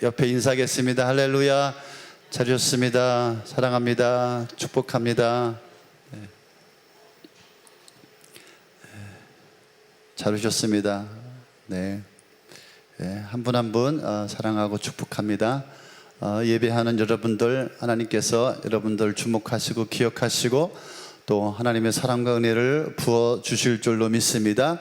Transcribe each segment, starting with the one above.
옆에 인사하겠습니다. 할렐루야. 잘 오셨습니다. 사랑합니다. 축복합니다. 잘 오셨습니다. 네. 한 분 한 분 사랑하고 축복합니다. 예배하는 여러분들, 하나님께서 여러분들 주목하시고 기억하시고 또 하나님의 사랑과 은혜를 부어주실 줄로 믿습니다.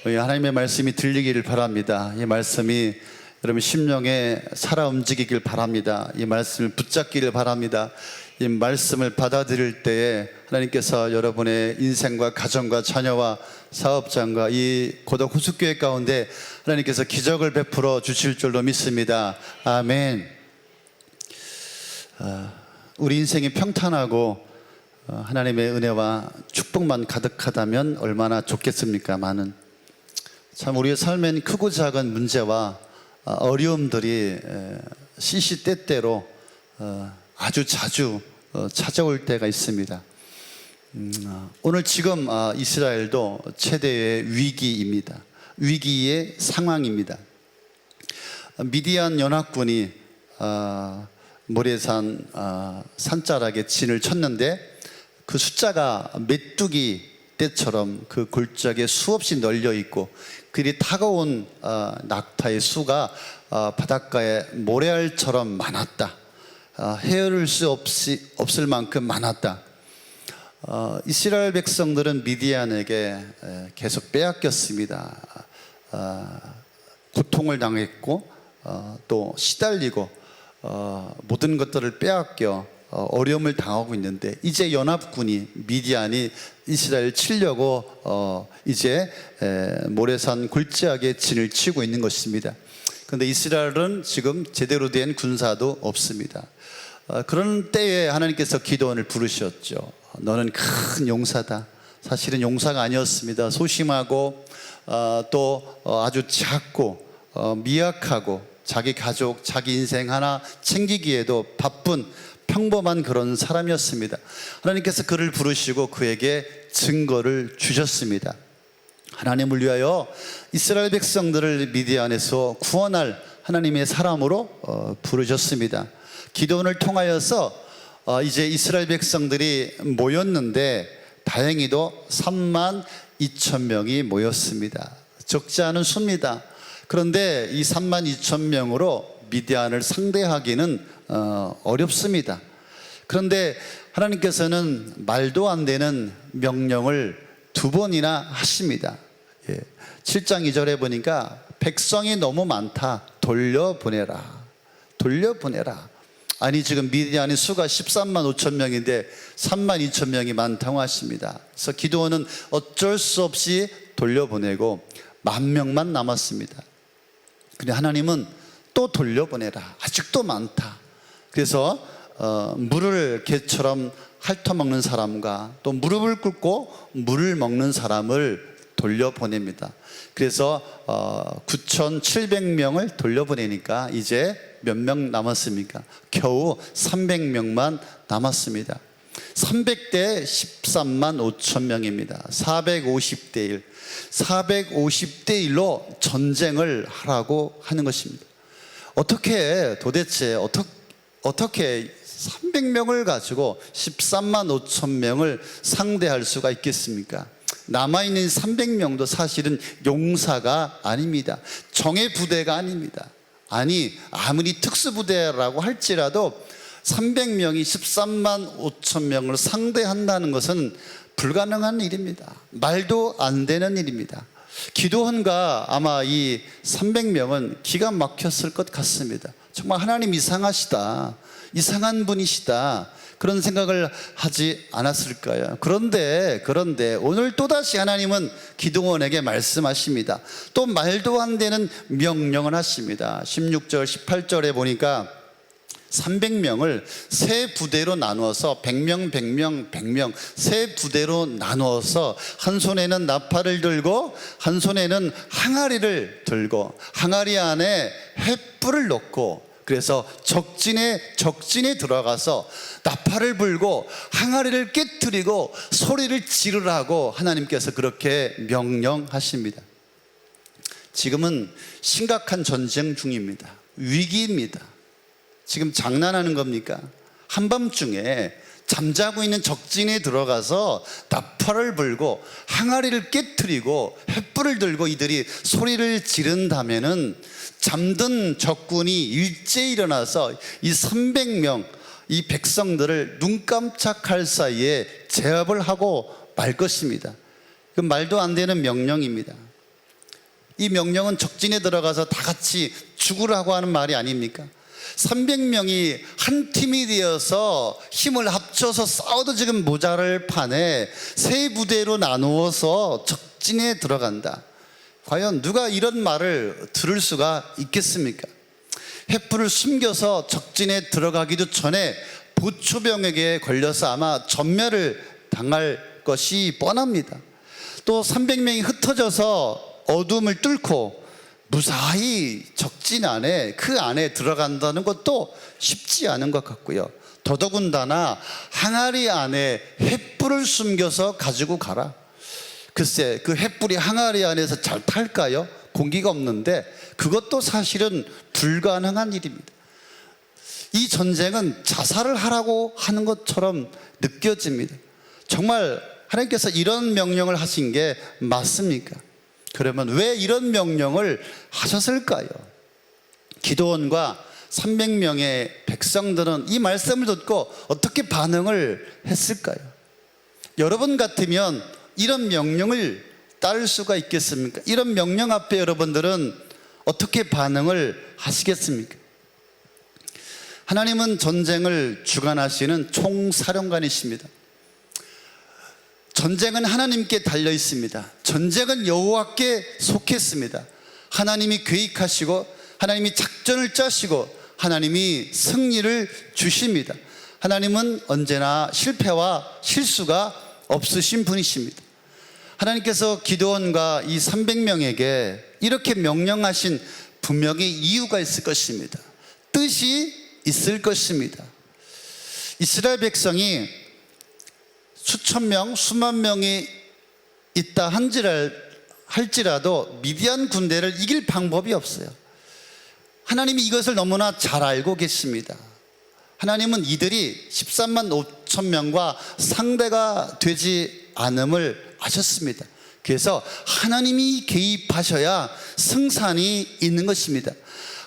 하나님의 말씀이 들리기를 바랍니다. 이 말씀이 여러분 심령에 살아 움직이길 바랍니다. 이 말씀을 붙잡기를 바랍니다. 이 말씀을 받아들일 때에 하나님께서 여러분의 인생과 가정과 자녀와 사업장과 이 고독 호숫교회 가운데 하나님께서 기적을 베풀어 주실 줄로 믿습니다. 아멘. 우리 인생이 평탄하고 하나님의 은혜와 축복만 가득하다면 얼마나 좋겠습니까? 참 우리의 삶엔 크고 작은 문제와 어려움들이 시시때때로 아주 자주 찾아올 때가 있습니다. 오늘 지금 이스라엘도 최대의 위기입니다. 위기의 상황입니다. 미디안 연합군이 모래산 산자락에 진을 쳤는데 그 숫자가 메뚜기 때처럼 그 골짜기에 수없이 널려 있고 그리 타가운 낙타의 수가 바닷가에 모래알처럼 많았다. 헤아릴 수 없을 만큼 많았다. 이스라엘 백성들은 미디안에게 계속 빼앗겼습니다. 고통을 당했고 또 시달리고 모든 것들을 빼앗겨 어려움을 당하고 있는데 이제 연합군이 미디안이 이스라엘 치려고 이제 모래산 골짜기에 진을 치고 있는 것입니다. 그런데 이스라엘은 지금 제대로 된 군사도 없습니다. 그런 때에 하나님께서 기드온을 부르셨죠. 너는 큰 용사다. 사실은 용사가 아니었습니다. 소심하고 또 아주 작고 미약하고 자기 가족, 자기 인생 하나 챙기기에도 바쁜 평범한 그런 사람이었습니다. 하나님께서 그를 부르시고 그에게 증거를 주셨습니다. 하나님을 위하여 이스라엘 백성들을 미디안에서 구원할 하나님의 사람으로 부르셨습니다. 기드온을 통하여서 이제 이스라엘 백성들이 모였는데 다행히도 3만 2천 명이 모였습니다. 적지 않은 수입니다. 그런데 이 3만 2천 명으로 미디안을 상대하기는 어렵습니다. 그런데 하나님께서는 말도 안 되는 명령을 2번이나 하십니다. 7장 2절에 보니까 백성이 너무 많다. 돌려보내라. 아니 지금 미디안의 수가 13만 5천 명인데 3만 2천 명이 많다고 하십니다. 그래서 기드온은 어쩔 수 없이 돌려보내고 10,000명만 남았습니다. 근데 하나님은 또 돌려보내라. 아직도 많다. 그래서 물을 개처럼 핥아먹는 사람과 또 무릎을 꿇고 물을 먹는 사람을 돌려보냅니다. 그래서 9,700명을 돌려보내니까 이제 몇 명 남았습니까? 겨우 300명만 남았습니다. 300대 13만 5천 명입니다. 450대 1. 450대 1로 전쟁을 하라고 하는 것입니다. 도대체 어떻게 300명을 가지고 13만 5천 명을 상대할 수가 있겠습니까? 남아있는 300명도 사실은 용사가 아닙니다. 정예 부대가 아닙니다. 아니 아무리 특수부대라고 할지라도 300명이 13만 5천 명을 상대한다는 것은 불가능한 일입니다. 말도 안 되는 일입니다. 기드온과 아마 이 300명은 기가 막혔을 것 같습니다. 정말 하나님 이상하시다. 이상한 분이시다. 그런 생각을 하지 않았을까요? 그런데 오늘 또다시 하나님은 기드온에게 말씀하십니다. 또 말도 안 되는 명령을 하십니다. 16절 18절에 보니까 300명을 세 부대로 나누어서 100명 세 부대로 나누어서 한 손에는 나팔을 들고 한 손에는 항아리를 들고 항아리 안에 횃불을 넣고 그래서 적진에 들어가서 나팔을 불고 항아리를 깨트리고 소리를 지르라고 하나님께서 그렇게 명령하십니다. 지금은 심각한 전쟁 중입니다. 위기입니다. 지금 장난하는 겁니까? 한밤중에 잠자고 있는 적진에 들어가서 나팔을 불고 항아리를 깨트리고 횃불을 들고 이들이 소리를 지른다면은 잠든 적군이 일제히 일어나서 이 300명 이 백성들을 눈 깜짝할 사이에 제압을 하고 말 것입니다. 그 말도 안 되는 명령입니다. 이 명령은 적진에 들어가서 다 같이 죽으라고 하는 말이 아닙니까? 300명이 한 팀이 되어서 힘을 합쳐서 싸워도 지금 모자랄 판에 세 부대로 나누어서 적진에 들어간다. 과연 누가 이런 말을 들을 수가 있겠습니까? 횃불을 숨겨서 적진에 들어가기도 전에 보초병에게 걸려서 아마 전멸을 당할 것이 뻔합니다. 또 300명이 흩어져서 어둠을 뚫고 무사히 적진 안에 그 안에 들어간다는 것도 쉽지 않은 것 같고요. 더더군다나 항아리 안에 횃불을 숨겨서 가지고 가라. 글쎄 그 횃불이 항아리 안에서 잘 탈까요? 공기가 없는데 그것도 사실은 불가능한 일입니다. 이 전쟁은 자살을 하라고 하는 것처럼 느껴집니다. 정말 하나님께서 이런 명령을 하신 게 맞습니까? 그러면 왜 이런 명령을 하셨을까요? 기드온과 300명의 백성들은 이 말씀을 듣고 어떻게 반응을 했을까요? 여러분 같으면 이런 명령을 따를 수가 있겠습니까? 이런 명령 앞에 여러분들은 어떻게 반응을 하시겠습니까? 하나님은 전쟁을 주관하시는 총사령관이십니다. 전쟁은 하나님께 달려 있습니다. 전쟁은 여호와께 속했습니다. 하나님이 계획하시고 하나님이 작전을 짜시고 하나님이 승리를 주십니다. 하나님은 언제나 실패와 실수가 없으신 분이십니다. 하나님께서 기드온과 이 300명에게 이렇게 명령하신 분명히 이유가 있을 것입니다. 뜻이 있을 것입니다. 이스라엘 백성이 수천 명, 수만 명이 있다 할지라도 미디안 군대를 이길 방법이 없어요. 하나님이 이것을 너무나 잘 알고 계십니다. 하나님은 이들이 13만 5천 명과 상대가 되지 않음을 아셨습니다. 그래서 하나님이 개입하셔야 승산이 있는 것입니다.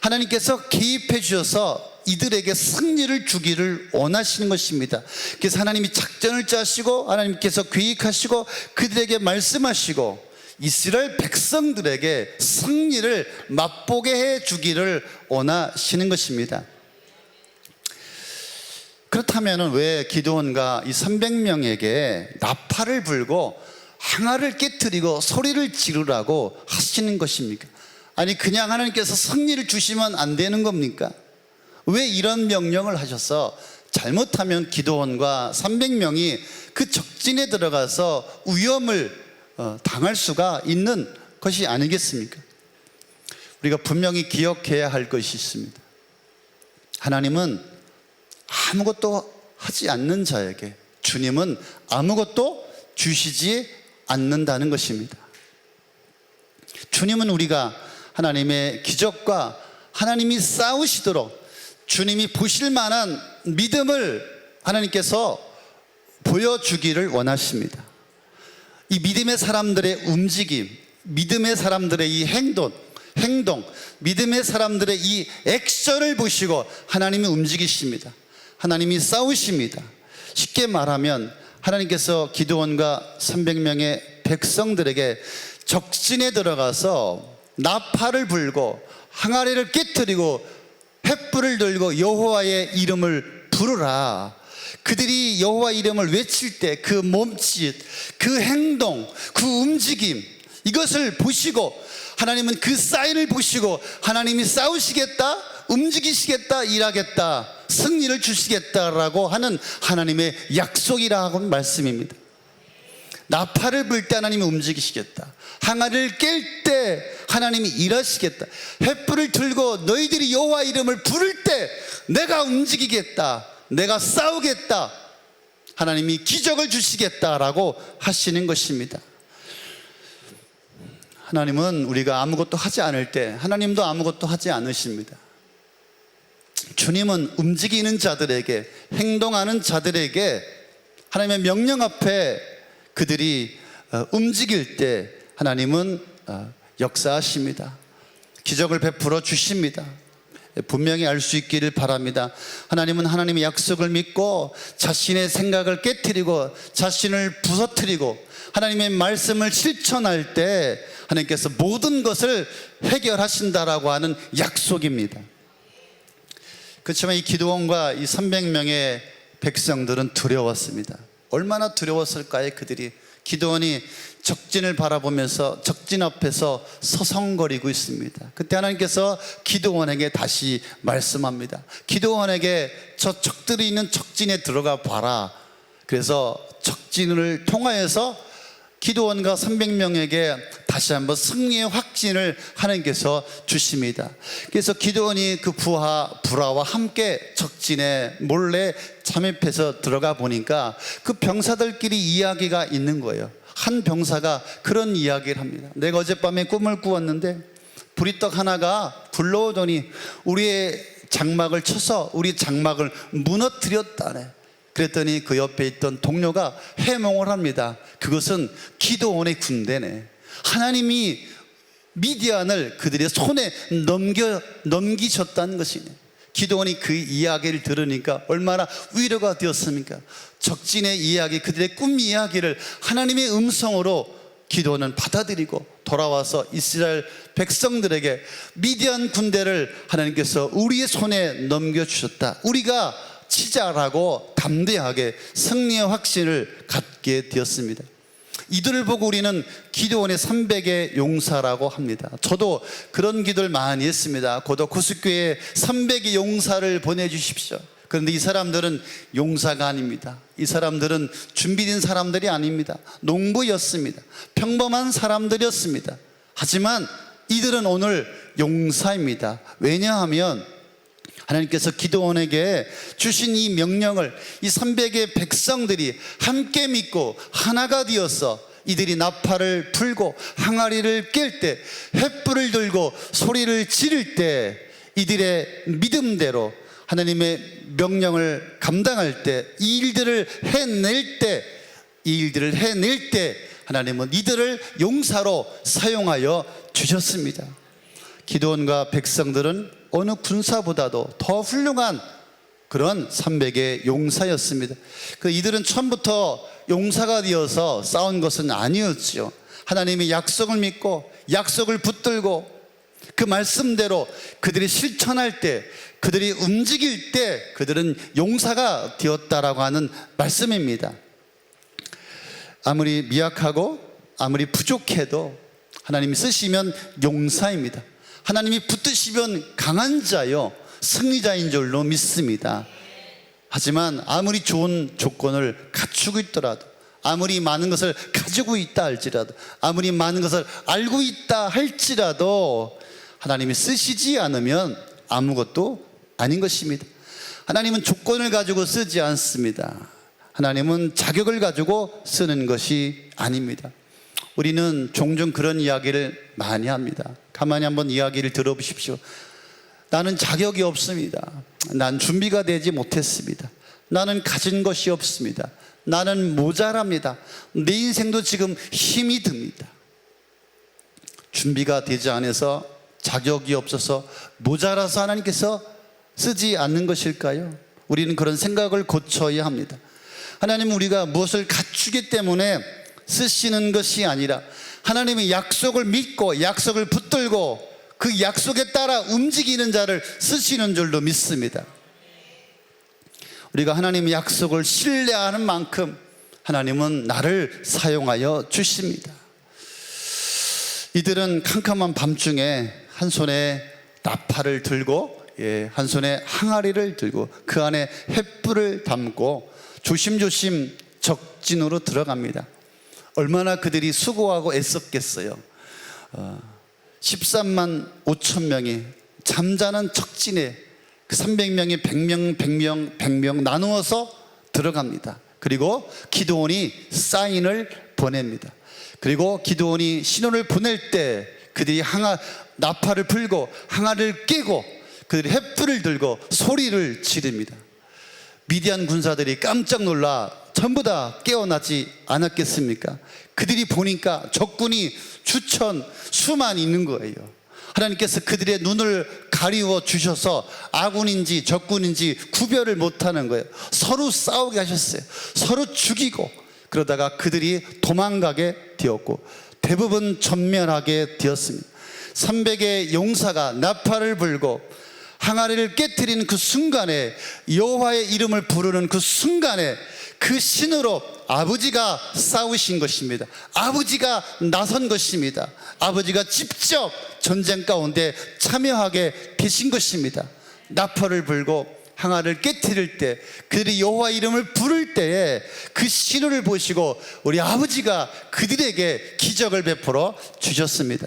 하나님께서 개입해 주셔서 이들에게 승리를 주기를 원하시는 것입니다. 그래서 하나님이 작전을 짜시고 하나님께서 계획하시고 그들에게 말씀하시고 이스라엘 백성들에게 승리를 맛보게 해 주기를 원하시는 것입니다. 그렇다면 왜 기드온과 이 300명에게 나팔을 불고 항아를 깨트리고 소리를 지르라고 하시는 것입니까? 아니 그냥 하나님께서 승리를 주시면 안 되는 겁니까? 왜 이런 명령을 하셔서 잘못하면 기드온과 300명이 그 적진에 들어가서 위험을 당할 수가 있는 것이 아니겠습니까? 우리가 분명히 기억해야 할 것이 있습니다. 하나님은 아무것도 하지 않는 자에게 주님은 아무것도 주시지 않는다는 것입니다. 주님은 우리가 하나님의 기적과 하나님이 싸우시도록 주님이 보실 만한 믿음을 하나님께서 보여주기를 원하십니다. 이 믿음의 사람들의 움직임, 믿음의 사람들의 이 행동, 믿음의 사람들의 이 액션을 보시고 하나님이 움직이십니다. 하나님이 싸우십니다. 쉽게 말하면 하나님께서 기드온과 300명의 백성들에게 적진에 들어가서 나팔을 불고 항아리를 깨트리고 횃불을 들고 여호와의 이름을 부르라. 그들이 여호와 이름을 외칠 때 그 몸짓, 그 행동, 그 움직임 이것을 보시고 하나님은 그 사인을 보시고 하나님이 싸우시겠다, 움직이시겠다, 일하겠다, 승리를 주시겠다라고 하는 하나님의 약속이라고 하는 말씀입니다. 나팔을 불 때 하나님이 움직이시겠다, 항아리를 깰 때 하나님이 일하시겠다, 횃불을 들고 너희들이 여호와 이름을 부를 때 내가 움직이겠다, 내가 싸우겠다, 하나님이 기적을 주시겠다라고 하시는 것입니다. 하나님은 우리가 아무것도 하지 않을 때 하나님도 아무것도 하지 않으십니다. 주님은 움직이는 자들에게, 행동하는 자들에게 하나님의 명령 앞에 그들이 움직일 때 하나님은 역사하십니다. 기적을 베풀어 주십니다. 분명히 알 수 있기를 바랍니다. 하나님은 하나님의 약속을 믿고 자신의 생각을 깨트리고 자신을 부서뜨리고 하나님의 말씀을 실천할 때 하나님께서 모든 것을 해결하신다라고 하는 약속입니다. 그렇지만 이 기드온과 이 300명의 백성들은 두려웠습니다. 얼마나 두려웠을까요? 그들이. 기드온이 적진을 바라보면서 적진 앞에서 서성거리고 있습니다. 그때 하나님께서 기드온에게 다시 말씀합니다. 기드온에게 저 적들이 있는 적진에 들어가 봐라. 그래서 적진을 통하여서 기드온과 300명에게 다시 한번 승리의 확신을 하나님께서 주십니다. 그래서 기드온이 그 부하와 함께 적진에 몰래 잠입해서 들어가 보니까 그 병사들끼리 이야기가 있는 거예요. 한 병사가 그런 이야기를 합니다. 내가 어젯밤에 꿈을 꾸었는데 부리떡 하나가 굴러오더니 우리의 장막을 쳐서 우리 장막을 무너뜨렸다네. 그랬더니 그 옆에 있던 동료가 해몽을 합니다. 그것은 기드온의 군대네. 하나님이 미디안을 그들의 손에 넘기셨다는 것이네. 기드온이 그 이야기를 들으니까 얼마나 위로가 되었습니까? 적진의 이야기, 그들의 꿈 이야기를 하나님의 음성으로 기드온은 받아들이고 돌아와서 이스라엘 백성들에게 미디안 군대를 하나님께서 우리의 손에 넘겨주셨다, 우리가 치자라고 담대하게 승리의 확신을 갖게 되었습니다. 이들을 보고 우리는 기드온의 300의 용사라고 합니다. 저도 그런 기도를 많이 했습니다. 고도 구숙교회에 300의 용사를 보내주십시오. 그런데 이 사람들은 용사가 아닙니다. 이 사람들은 준비된 사람들이 아닙니다. 농부였습니다. 평범한 사람들이었습니다. 하지만 이들은 오늘 용사입니다. 왜냐하면 하나님께서 기드온에게 주신 이 명령을 이 300의 백성들이 함께 믿고 하나가 되어서 이들이 나팔을 불고 항아리를 깰 때, 횃불을 들고 소리를 지를 때, 이들의 믿음대로 하나님의 명령을 감당할 때, 이 일들을 해낼 때 하나님은 이들을 용사로 사용하여 주셨습니다. 기드온과 백성들은 어느 군사보다도 더 훌륭한 그런 300의 용사였습니다. 이들은 처음부터 용사가 되어서 싸운 것은 아니었지요. 하나님의 약속을 믿고 약속을 붙들고 그 말씀대로 그들이 실천할 때, 그들이 움직일 때 그들은 용사가 되었다라고 하는 말씀입니다. 아무리 미약하고 아무리 부족해도 하나님이 쓰시면 용사입니다. 하나님이 붙드시면 강한 자요, 승리자인 줄로 믿습니다. 하지만 아무리 좋은 조건을 갖추고 있더라도, 아무리 많은 것을 가지고 있다 할지라도, 아무리 많은 것을 알고 있다 할지라도 하나님이 쓰시지 않으면 아무것도 아닌 것입니다. 하나님은 조건을 가지고 쓰지 않습니다. 하나님은 자격을 가지고 쓰는 것이 아닙니다. 우리는 종종 그런 이야기를 많이 합니다. 가만히 한번 이야기를 들어보십시오. 나는 자격이 없습니다. 난 준비가 되지 못했습니다. 나는 가진 것이 없습니다. 나는 모자랍니다. 내 인생도 지금 힘이 듭니다. 준비가 되지 않아서, 자격이 없어서, 모자라서 하나님께서 쓰지 않는 것일까요? 우리는 그런 생각을 고쳐야 합니다. 하나님은 우리가 무엇을 갖추기 때문에 쓰시는 것이 아니라 하나님의 약속을 믿고 약속을 붙들고 그 약속에 따라 움직이는 자를 쓰시는 줄로 믿습니다. 우리가 하나님의 약속을 신뢰하는 만큼 하나님은 나를 사용하여 주십니다. 이들은 캄캄한 밤중에 한 손에 나팔을 들고, 한 손에 항아리를 들고 그 안에 횃불을 담고 조심조심 적진으로 들어갑니다. 얼마나 그들이 수고하고 애썼겠어요. 13만 5천 명이 잠자는 적진에 그 300명이 100명 나누어서 들어갑니다. 그리고 기드온이 사인을 보냅니다. 그리고 기드온이 신호를 보낼 때 그들이 나팔을 불고 항아리를 깨고 그들이 횃불을 들고 소리를 지릅니다. 미디안 군사들이 깜짝 놀라 전부 다 깨어나지 않았겠습니까? 그들이 보니까 적군이 수천 수만 있는 거예요. 하나님께서 그들의 눈을 가리워 주셔서 아군인지 적군인지 구별을 못하는 거예요. 서로 싸우게 하셨어요. 서로 죽이고, 그러다가 그들이 도망가게 되었고 대부분 전멸하게 되었습니다. 300의 용사가 나팔을 불고 항아리를 깨뜨리는 그 순간에, 여호와의 이름을 부르는 그 순간에 그 신으로 아버지가 싸우신 것입니다. 아버지가 나선 것입니다. 아버지가 직접 전쟁 가운데 참여하게 되신 것입니다. 나팔을 불고 항아리를 깨뜨릴 때, 그들이 여호와 이름을 부를 때에 그 신호를 보시고 우리 아버지가 그들에게 기적을 베풀어 주셨습니다.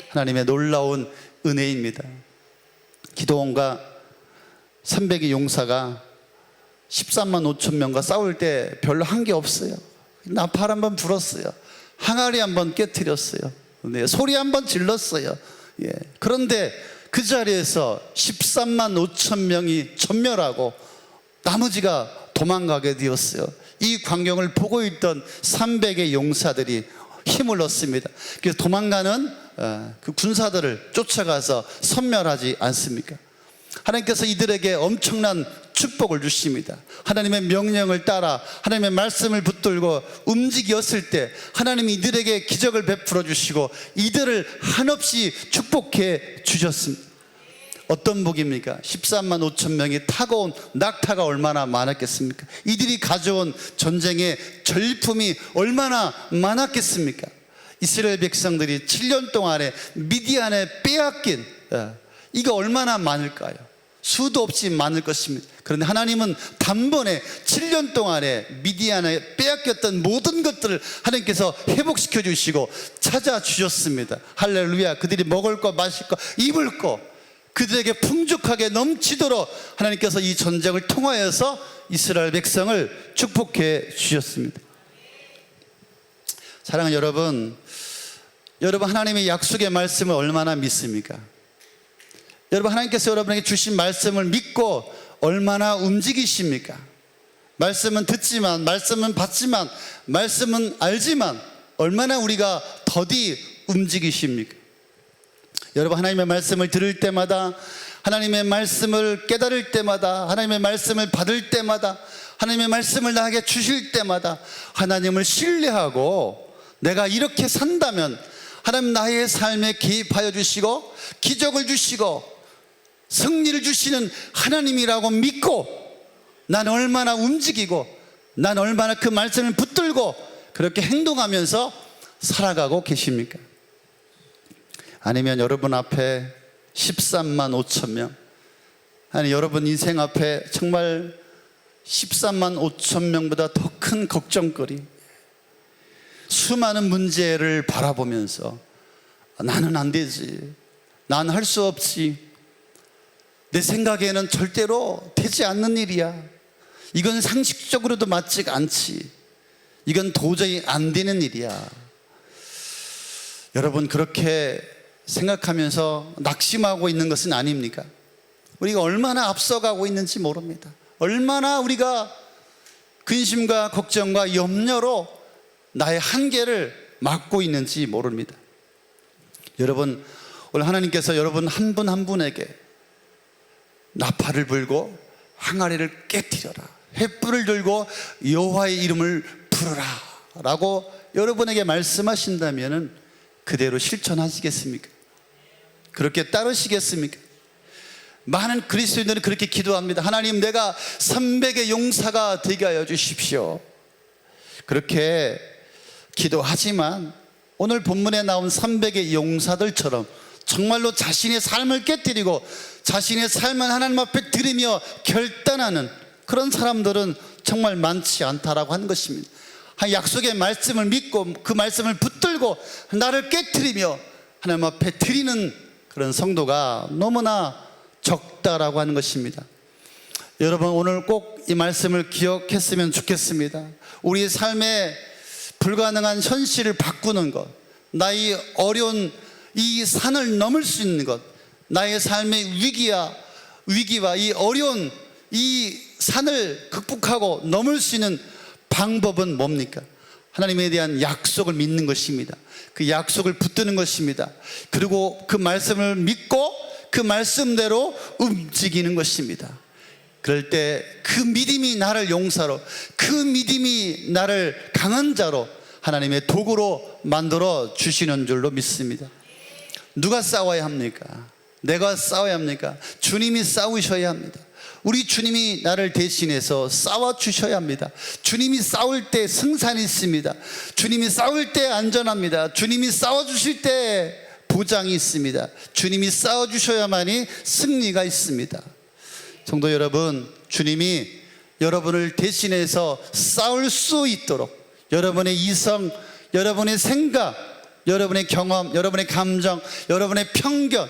하나님의 놀라운 은혜입니다. 기드온과 300의 용사가 13만 5천 명과 싸울 때 별로 한 게 없어요. 나팔 한번 불었어요. 항아리 한번 깨뜨렸어요. 네, 소리 한번 질렀어요. 예. 그런데 그 자리에서 13만 5천 명이 전멸하고 나머지가 도망가게 되었어요. 이 광경을 보고 있던 300의 용사들이 힘을 얻습니다. 그래서 도망가는 그 군사들을 쫓아가서 섬멸하지 않습니까? 하나님께서 이들에게 엄청난 축복을 주십니다. 하나님의 명령을 따라 하나님의 말씀을 붙들고 움직였을 때 하나님이 이들에게 기적을 베풀어 주시고 이들을 한없이 축복해 주셨습니다. 어떤 복입니까? 13만 5천 명이 타고 온 낙타가 얼마나 많았겠습니까? 이들이 가져온 전쟁의 전리품이 얼마나 많았겠습니까? 이스라엘 백성들이 7년 동안에 미디안에 빼앗긴 이거 얼마나 많을까요? 수도 없이 많을 것입니다. 그런데 하나님은 단번에 7년 동안에 미디안에 빼앗겼던 모든 것들을 하나님께서 회복시켜 주시고 찾아주셨습니다. 할렐루야. 그들이 먹을 거 마실 거 입을 거 그들에게 풍족하게 넘치도록 하나님께서 이 전쟁을 통하여서 이스라엘 백성을 축복해 주셨습니다. 사랑하는 여러분, 하나님의 약속의 말씀을 얼마나 믿습니까? 여러분, 하나님께서 여러분에게 주신 말씀을 믿고 얼마나 움직이십니까? 말씀은 듣지만, 말씀은 받지만, 말씀은 알지만 얼마나 우리가 더디 움직이십니까? 여러분, 하나님의 말씀을 들을 때마다, 하나님의 말씀을 깨달을 때마다, 하나님의 말씀을 받을 때마다, 하나님의 말씀을 나에게 주실 때마다 하나님을 신뢰하고 내가 이렇게 산다면 하나님 나의 삶에 개입하여 주시고 기적을 주시고 승리를 주시는 하나님이라고 믿고 난 얼마나 움직이고 난 얼마나 그 말씀을 붙들고 그렇게 행동하면서 살아가고 계십니까? 아니면 여러분 앞에 13만 5천 명, 아니 여러분 인생 앞에 정말 13만 5천 명보다 더 큰 걱정거리, 수많은 문제를 바라보면서 나는 안 되지, 난 할 수 없지, 내 생각에는 절대로 되지 않는 일이야, 이건 상식적으로도 맞지가 않지, 이건 도저히 안 되는 일이야. 여러분 그렇게 생각하면서 낙심하고 있는 것은 아닙니까? 우리가 얼마나 앞서가고 있는지 모릅니다. 얼마나 우리가 근심과 걱정과 염려로 나의 한계를 막고 있는지 모릅니다. 여러분, 오늘 하나님께서 여러분 한 분 한 분에게 나팔을 불고 항아리를 깨뜨려라, 횃불을 들고 여호와의 이름을 부르라 라고 여러분에게 말씀하신다면 그대로 실천하시겠습니까? 그렇게 따르시겠습니까? 많은 그리스도인들은 그렇게 기도합니다. 하나님, 내가 300의 용사가 되게 하여 주십시오. 그렇게 기도하지만 오늘 본문에 나온 300의 용사들처럼 정말로 자신의 삶을 깨뜨리고 자신의 삶을 하나님 앞에 드리며 결단하는 그런 사람들은 정말 많지 않다라고 하는 것입니다. 약속의 말씀을 믿고 그 말씀을 붙들고 나를 깨뜨리며 하나님 앞에 드리는 그런 성도가 너무나 적다라고 하는 것입니다. 여러분, 오늘 꼭 이 말씀을 기억했으면 좋겠습니다. 우리의 삶에 불가능한 현실을 바꾸는 것, 나의 어려운 이 산을 넘을 수 있는 것, 나의 삶의 위기야 위기와 이 어려운 이 산을 극복하고 넘을 수 있는 방법은 뭡니까? 하나님에 대한 약속을 믿는 것입니다. 그 약속을 붙드는 것입니다. 그리고 그 말씀을 믿고 그 말씀대로 움직이는 것입니다. 그럴 때 그 믿음이 나를 용사로, 그 믿음이 나를 강한 자로 하나님의 도구로 만들어 주시는 줄로 믿습니다. 누가 싸워야 합니까? 내가 싸워야 합니까? 주님이 싸우셔야 합니다. 우리 주님이 나를 대신해서 싸워주셔야 합니다. 주님이 싸울 때 승산이 있습니다. 주님이 싸울 때 안전합니다. 주님이 싸워주실 때 보장이 있습니다. 주님이 싸워주셔야만이 승리가 있습니다. 성도 여러분, 주님이 여러분을 대신해서 싸울 수 있도록 여러분의 이성, 여러분의 생각, 여러분의 경험, 여러분의 감정, 여러분의 편견,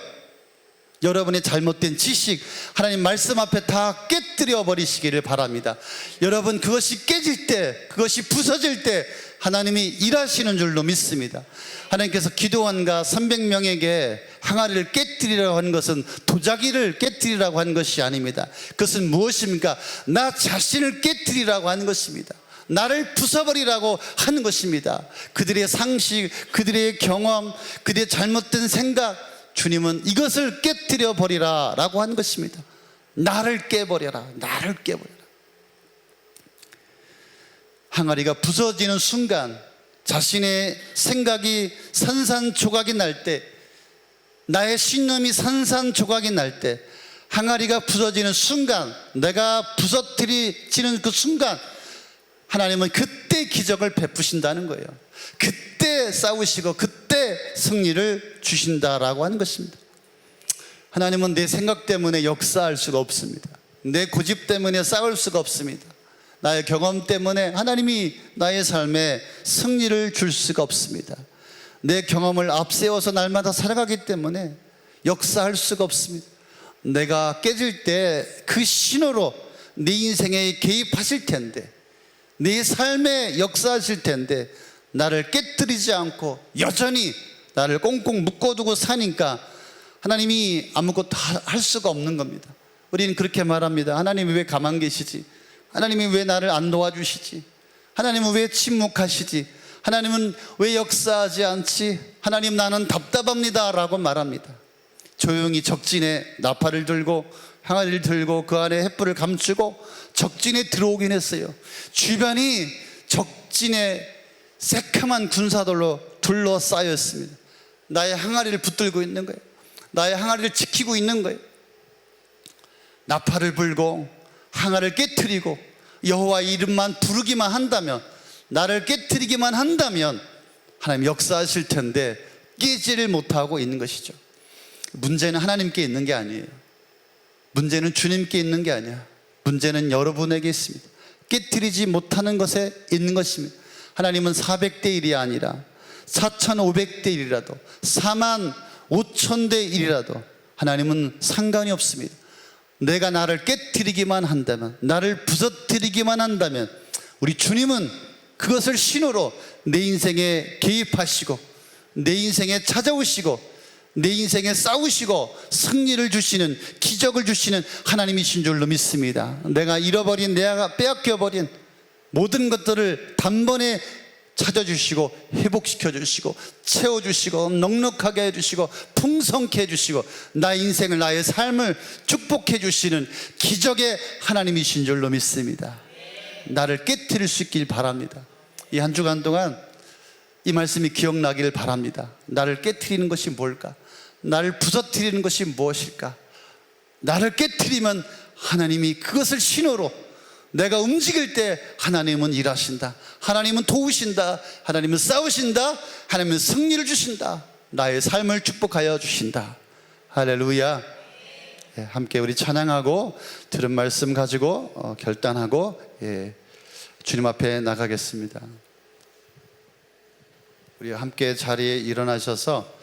여러분의 잘못된 지식, 하나님 말씀 앞에 다 깨뜨려 버리시기를 바랍니다. 여러분, 그것이 깨질 때, 그것이 부서질 때 하나님이 일하시는 줄로 믿습니다. 하나님께서 기도원과 300명에게 항아리를 깨뜨리라고 하는 것은 도자기를 깨뜨리라고 하는 것이 아닙니다. 그것은 무엇입니까? 나 자신을 깨뜨리라고 하는 것입니다. 나를 부숴버리라고 하는 것입니다. 그들의 상식, 그들의 경험, 그들의 잘못된 생각, 주님은 이것을 깨뜨려 버리라 라고 하는 것입니다. 나를 깨버려라, 나를 깨버려라. 항아리가 부서지는 순간, 자신의 생각이 산산조각이 날 때, 나의 신념이 산산조각이 날 때, 항아리가 부서지는 순간, 내가 부서뜨리지는 그 순간, 하나님은 그때 기적을 베푸신다는 거예요. 그때 싸우시고 그때 승리를 주신다라고 하는 것입니다. 하나님은 내 생각 때문에 역사할 수가 없습니다. 내 고집 때문에 싸울 수가 없습니다. 나의 경험 때문에 하나님이 나의 삶에 승리를 줄 수가 없습니다. 내 경험을 앞세워서 날마다 살아가기 때문에 역사할 수가 없습니다. 내가 깨질 때 그 신호로 내 인생에 개입하실 텐데, 내 삶에 역사하실 텐데, 나를 깨뜨리지 않고 여전히 나를 꽁꽁 묶어두고 사니까 하나님이 아무것도 할 수가 없는 겁니다. 우리는 그렇게 말합니다. 하나님이 왜 가만 계시지? 하나님이 왜 나를 안 도와주시지? 하나님은 왜 침묵하시지? 하나님은 왜 역사하지 않지? 하나님, 나는 답답합니다 라고 말합니다. 조용히 적진에 나팔을 들고 항아리를 들고 그 안에 횃불을 감추고 적진에 들어오긴 했어요. 주변이 적진에 새카만 군사들로 둘러싸였습니다. 나의 항아리를 붙들고 있는 거예요. 나의 항아리를 지키고 있는 거예요. 나팔을 불고 항아리를 깨트리고 여호와 이름만 부르기만 한다면, 나를 깨트리기만 한다면 하나님 역사하실 텐데 깨지를 못하고 있는 것이죠. 문제는 하나님께 있는 게 아니에요. 문제는 주님께 있는 게 아니야. 문제는 여러분에게 있습니다. 깨트리지 못하는 것에 있는 것입니다. 하나님은 400대 1이 아니라 4,500대 1이라도 45,000대 1이라도 하나님은 상관이 없습니다. 내가 나를 깨트리기만 한다면, 나를 부서뜨리기만 한다면 우리 주님은 그것을 신호로 내 인생에 개입하시고 내 인생에 찾아오시고 내 인생에 싸우시고 승리를 주시는, 기적을 주시는 하나님이신 줄로 믿습니다. 내가 잃어버린, 내가 빼앗겨버린 모든 것들을 단번에 찾아주시고 회복시켜 주시고 채워주시고 넉넉하게 해주시고 풍성케 해주시고 나의 인생을, 나의 삶을 축복해 주시는 기적의 하나님이신 줄로 믿습니다. 나를 깨트릴 수 있길 바랍니다. 이 한 주간 동안 이 말씀이 기억나기를 바랍니다. 나를 깨트리는 것이 뭘까? 나를 부서뜨리는 것이 무엇일까? 나를 깨트리면 하나님이 그것을 신호로, 내가 움직일 때 하나님은 일하신다, 하나님은 도우신다, 하나님은 싸우신다, 하나님은 승리를 주신다, 나의 삶을 축복하여 주신다. 할렐루야. 함께 우리 찬양하고 들은 말씀 가지고 결단하고 주님 앞에 나가겠습니다. 우리 함께 자리에 일어나셔서